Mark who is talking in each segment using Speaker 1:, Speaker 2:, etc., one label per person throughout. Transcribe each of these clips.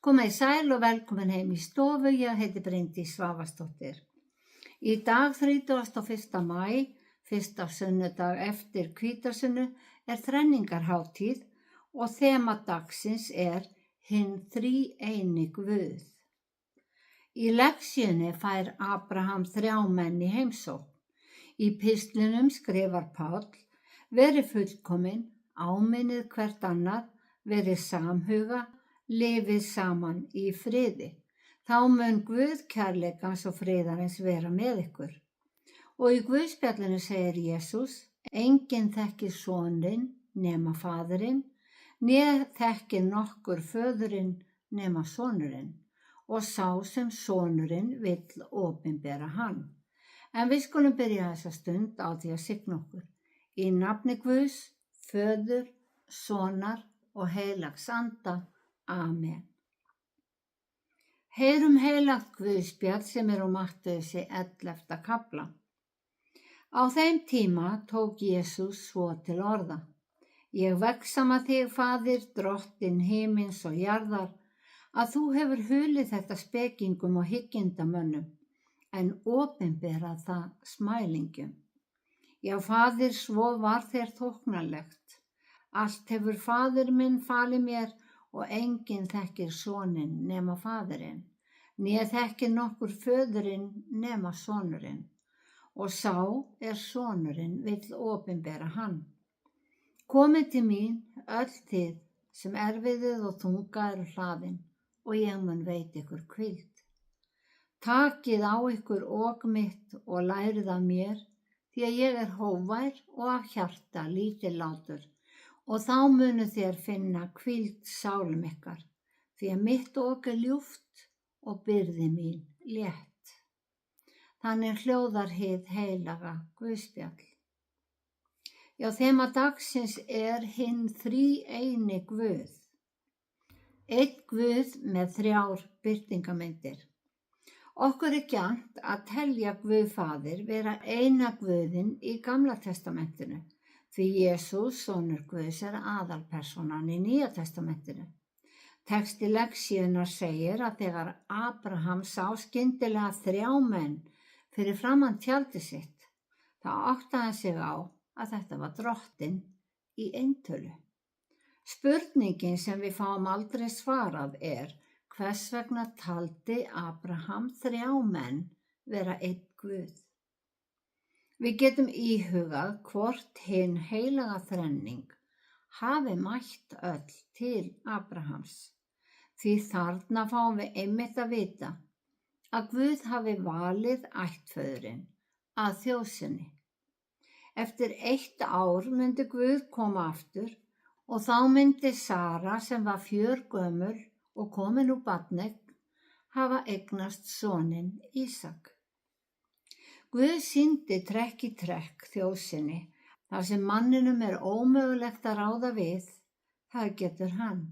Speaker 1: Komið sæl og velkomin heim í stofu, ég heiti Bryndís Svavarsdóttir. Í dag 31. maí, fyrsta sunnudag eftir hvítasunnu, þrenningarhátíð og þema dagsins Hinn þríeini Guð. Í lektíunni fær Abraham 3 menn í heimsókn. Í pistlinum skrifar Páll: verið fullkomin, áminnið hvert annað, verið samhuga, lifið saman í friði. Þá mun Guð kærleikans og friðarins vera með ykkur. Og í Guðspjallinu segir Jesús: enginn þekkir soninn nema faðirinn, né þekkir nokkur föðurinn nema sonurinn, og sá sem sonurinn vill opinbera hann. En við skulum byrja þessa stund á því að signa okkur. Í nafni Guðs, Föður, Sonar og heilags anda. Amen. Heyrum heilagt Guðspjall sem úr Mattheusi 11. kafla. Á þeim tíma tók Jesús svo til orða: ég vegsama þig, Faðir, drottinn himins og jarðar, að þú hefur hulið þetta spekingum og hyggindamönnum, en opinberað það smælingjum. Já, Faðir, svo var þér þóknanlegt. Allt hefur Faðir minn falið mér, og enginn þekkir soninn nema faðirinn, né þekkir nokkur föðurinn nema sonurinn, og sá sonurinn vill opinbera hann. Komið til mín, öll þið sem erfiðið og þunga eru hlaðin, og ég mun veita ykkur hvíld. Takið á ykkur ok mitt og lærið af mér, því að ég hógvær og af hjarta lítillátur, og þá munu þér finna hvíld sálum ykkar, því að mitt ok ljúft og byrði mín létt. Þannig hljóðar hið heilaga Guðspjall. Já, þema dagsins hinn þríeini Guð. Einn Guð með 3 birtingamyndir. Okkur gjarnt að telja Guð Faðir vera eina Guðinn í Gamla testamentinu, því Jesús, sonur Guðs, aðalpersónan í Nýja testamentinu. Texti lektíunnar segir að þegar Abraham sá skyndilega 3 menn fyrir framan tjaldið sitt, þá áttaði hann sig á að þetta var drottinn í eintölu. Spurningin sem við fáum aldrei svarað hvers vegna taldi Abraham 3 menn vera einn Guð. Við getum íhugað hvort hinn heilaga þrenning hafi mætt öll til Abrahams, því þarna fáum við einmitt að vita að Guð hafi valið ættföðurinn að þjóð sinni. Eftir 1 ár myndi Guð koma aftur og þá myndi Sara, sem var fjörgömul og komin úr barneign, hafa eignast soninn Ísak. Guð sýndi trekk í trekk þjóð sinni, þar sem manninum ómögulegt að ráða við, það getur hann.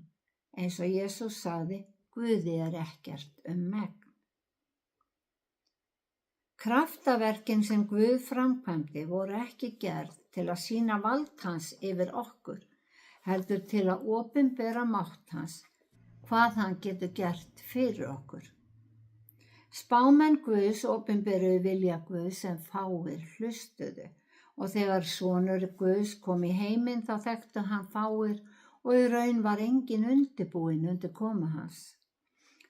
Speaker 1: Eins og Jesús sagði: Guði ekkert megn. Kraftaverkin sem Guð framkvæmdi voru ekki gerð til að sýna vald hans yfir okkur, heldur til að opinbera mátt hans, hvað hann getur gert fyrir okkur. Spámenn Guðs opinberuðu vilja Guðs sem fáir hlustuðu, og þegar sonur Guðs kom í heiminn þá þekktu hann fáir og í raun var enginn undirbúinn undir komu hans.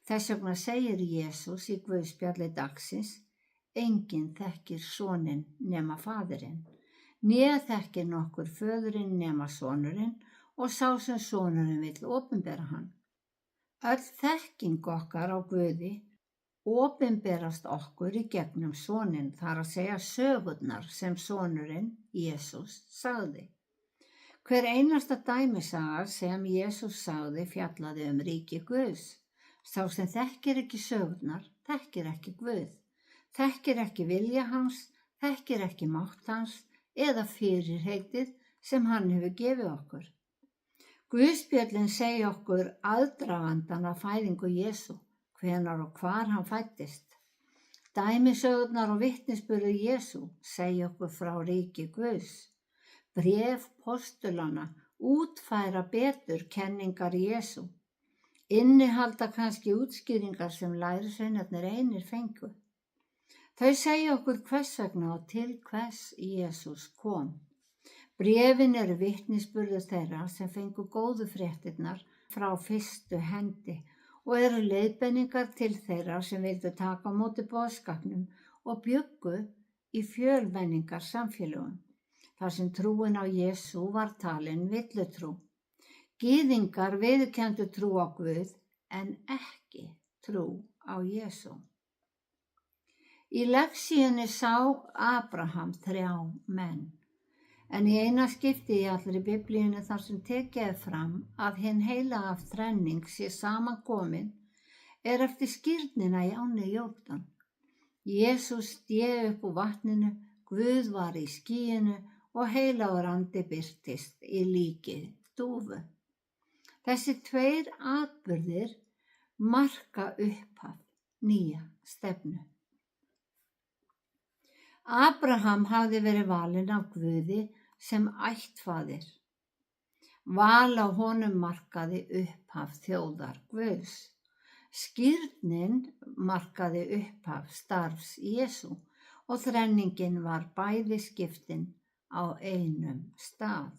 Speaker 1: Þess vegna segir Jesús í Guðspjalli dagsins: enginn þekkir soninn nema faðirinn, né þekkir nokkur föðurinn nema sonurinn, og sá sem sonurinn vill opinbera hann. Öll þekking okkar á Guði opinberast okkur í gegnum soninn, þar að segja sögurnar sem sonurinn, Jesús, sagði. Hver einasta dæmisaga sem Jesús sagði fjallaði ríki Guðs. Sá sem þekkir ekki sögurnar, þekkir ekki Guð, þekkir ekki vilja hans, þekkir ekki mátt hans eða fyrirheitið sem hann hefur gefið okkur. Guðspjöllin segja okkur aðdragandann af fæðingu Jesú, hvenar og hvar hann fæddist. Dæmisögurnar og vitnisburður Jesú segja okkur frá ríki Guðs. Bréf postulanna útfæra betur kenningar Jesú. innihalda kannski útskýringar sem lærisveinarnir einir fengu. Þau segja okkur hvers vegna og til hvers Jesús kom. Bréfin eru vitnisburður þeirra sem fengu góðu fréttirnar frá fyrstu hendi og eru leiðbeiningar til þeirra sem vildu taka á móti boðskapnum og bjuggu í fjölmenningar samfélögum, þar sem trúin á Jesú var talin villutrú. Gyðingar viðurkenndu trú á Guð en ekki trú á Jesú. Í lexíunni sá Abraham 3 menn, en í eina skipti í allri Biblíunni þar sem tekið er fram að hinn heilaga þrenning sé samankomin er eftir skírnina í ánni Jórdan. Jesús sté upp úr vatninu, Guð var í skýinu og heilagur andi birtist í líki dúfu. Þessi 2 atburðir marka upphaf nýja stefnu. Abraham hafði verið valinn af Guði sem ættfaðir. Val á honum markaði upphaf þjóðar Guðs. Skírnin markaði upphaf starfs Jesú og þrenningin var bæði skiptin á einum stað.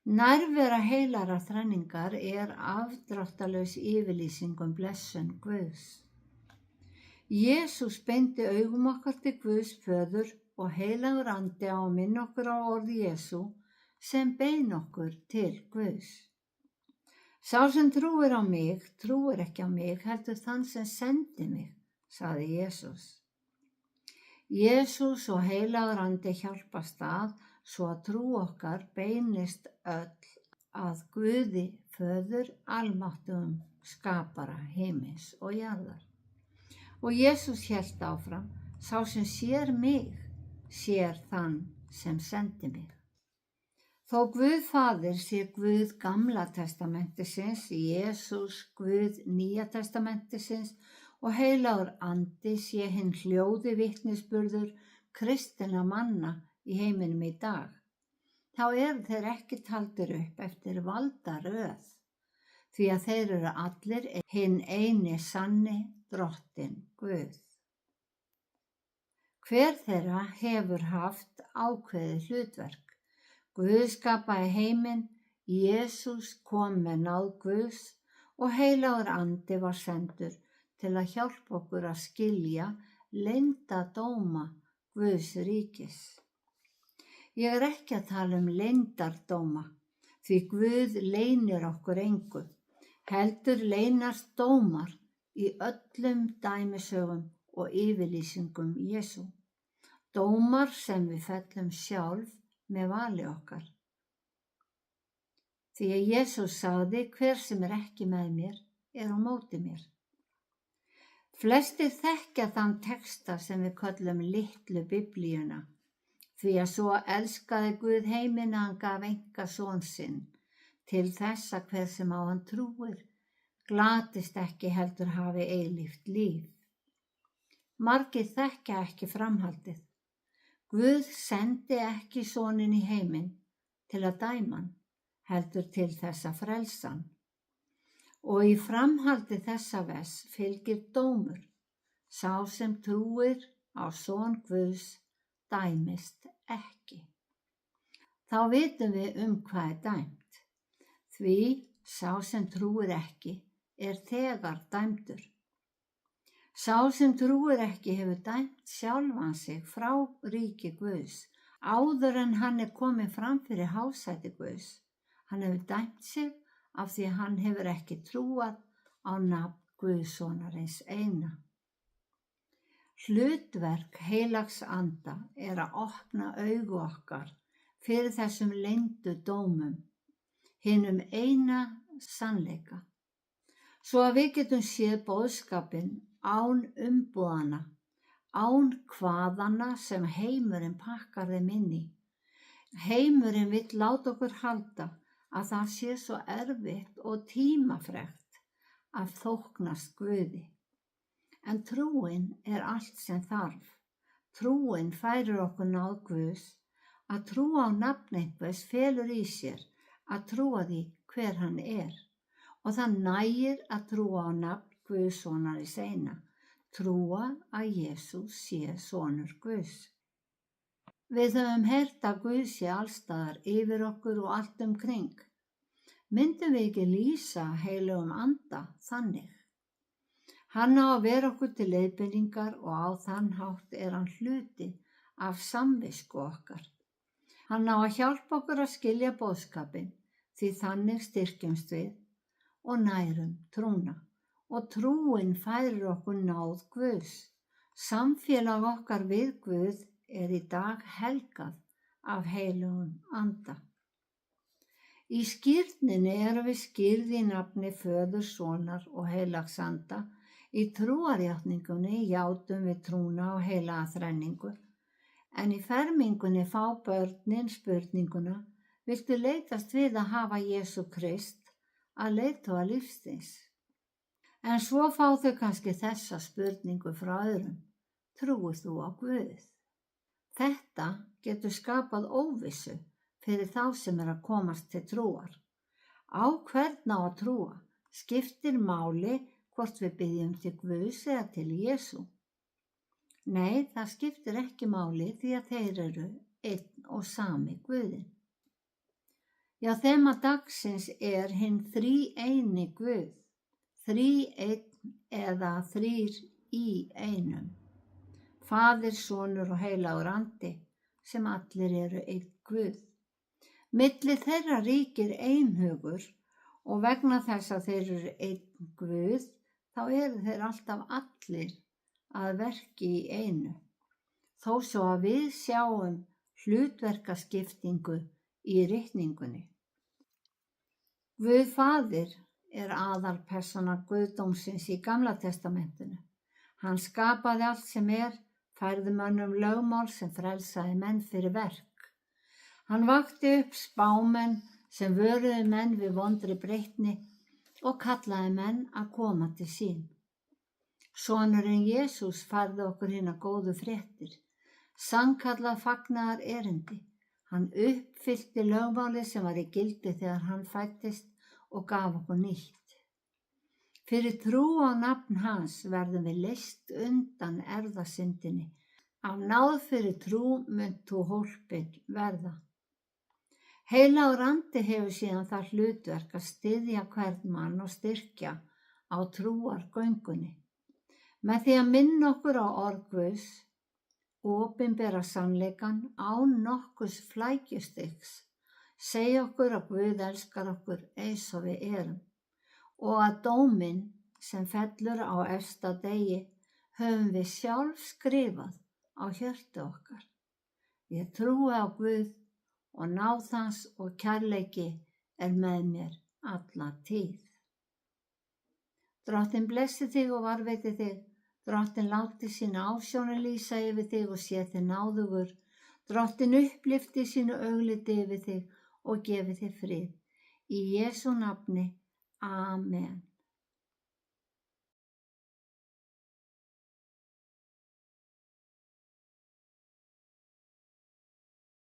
Speaker 1: Nærvera heilagra þrenningar er afdráttarlaus yfirlýsing blessun Guðs. Jesús beindi augum okkar til Guðs föður og heilagur andi á að minna okkur á orð Jesú sem bein okkur til Guðs. Sá sem trúir á mig, trúir ekki á mig, heldur þann sem sendi mig, sagði Jesús. Jesús og heilagur andi hjálpast að svo að trú okkar beinist öll að Guði föður almáttugum skapara himins og jarðar. Og Jesús hélt áfram, sá sem sér mig, sér þann sem sendi mig. Þó Guð faðir sé Guð Gamla testamentisins, Jesús Guð Nýja testamentisins og heilagur andi sé hinn hljóði vitnisburður kristinna manna í heiminum í dag, þá eru þeir ekki taldir upp eftir valdaröð, því að þeir eru allir hinn eini sanni Drottinn Guð. Hver þeirra hefur haft ákveðið hlutverk. Guð skapaði heiminn, Jesús kom með náð Guðs og heilagur andi var sendur til að hjálpa okkur að skilja leyndardóma Guðs ríkis. Ég er ekki að tala leyndardóma, því Guð leynir okkur engu, heldur leynast dómar í öllum dæmisögum og yfirlýsingum Jesú. Dómar sem við fellum sjálf með vali okkar. Því að Jesús sagði, hver sem er ekki með mér er á móti mér. Flestir þekkja þann texta sem við köllum litlu Biblíuna, því að svo elskaði Guð heiminn að hann gaf einkason sinn, til þess að hver sem á hann trúir, glatist ekki heldur hafi eilíft líf. Margir þekkja ekki framhaldið. Guð sendi ekki soninn í heiminn til að dæma hann, heldur til þess að frelsa hann. Og í framhaldi þessa vers fylgir dómur. Sá sem trúir á son Guðs dæmist ekki. Þá vitum við hvað er dæmt. Því sá sem trúir ekki er þegar dæmdur. Sá sem trúir ekki hefur dæmt sjálfan sig frá ríki Guðs áður en hann er kominn fram fyrir hásæti Guðs. Hann hefur dæmt sig af því að hann hefur ekki trúað á nafn Guðssonarins eina. Hlutverk heilags anda er að opna augu okkar fyrir þessum leyndu dómum, hinum eina sannleika, svo að við getum séð boðskapinn án umbúðana, án kvaðana sem heimurinn pakkar þeim inn í. Heimurinn vill láta okkur halda að það sé svo erfitt og tímafrekt að þóknast Guði. En trúin er allt sem þarf. Trúin færir okkur náð Guðs. Að trúa á nafn einhvers felur í sér að trúa því hver hann er. og það nægir að trúa á nafn Guðssonarins eina, trúa að Jesús sé sonur Guðs. Við höfum heyrt að Guð sé allstaðar yfir okkur og allt kring. Myndum við ekki lýsa heilögum anda þannig? Hann á að vera okkur til leiðbeiningar og á þann hátt hann hluti af samvisku okkar. Hann á að hjálpa okkur að skilja boðskapinn, því þannig styrkjumst við og nærum trúna. Og trúin færir okkur náð Guðs. Samfélag okkar við Guð í dag helgað af heilögum anda. Í skírninni erum við skírð í nafni Föður, Sonar og heilags anda. Í trúarjátningunni játum við trúna og heilaga þrenningu. En í fermingunni fá börnin spurninguna: viltu leitast við að hafa Jesú Krist að leiðtoga lífsins? En svo fá þau kannski þessa spurningu frá öðrum: trúir þú á Guð? Þetta getur skapað óvissu fyrir þá sem að komast til trúar. Á hvern á að trúa? Skiptir máli hvort við biðjum til Guðs eða til Jesú? Nei, það skiptir ekki máli því að þeir eru einn og sami Guðinn. Já, þema dagsins hinn þríeini Guð, þríeinn eða þrír í einum. Faðir, Sonur og heilagur andi, sem allir eru einn Guð. Milli þeirra ríkir einhugur og vegna þess að þeir eru einn Guð, þá eru þeir alltaf allir að verki í einu. Þó svo að við sjáum hlutverkaskiptingu í ritningunni. Guð Faðir aðalpersóna guðdómsins í Gamla testamentinu. Hann skapaði allt sem færði mönnum lögmál sem frelsaði menn fyrir verk. Hann vakti upp spámenn sem vöruðu menn við vondri breytni og kallaði menn að koma til sín. Sonurinn Jesús færði okkur hinar góðu fréttir, sannkallað fagnaðar erindi. Hann uppfyllti lögmálið sem var í gildi þegar hann fæddist og gaf okkur nýtt. Fyrir trú á nafn hans verðum við leyst undan erfðasyndinni. Af náð fyrir trú munt þú hólpin verða. Heilagur andi hefur síðan það hlutverk að styðja hvern mann og styrkja á trúargöngunni. Með því að minna okkur á orð Guðs, opinbera sannleikann án nokkurs flækjustigs, segja okkur að Guð elskar okkur eins og við erum og að dóminn sem fellur á efsta degi höfum við sjálf skrifað á hjörtu okkar. Ég trúi á Guð og náð hans og kærleiki með mér alla tíð. Drottinn blessi þig og varveiti þig. Drottinn láti sína ásjónu lýsa yfir þig og sé þig náðugur. Drottinn upplyfti sínu augliti yfir þig og gefi þig frið. Í Jesú nafni. Amen.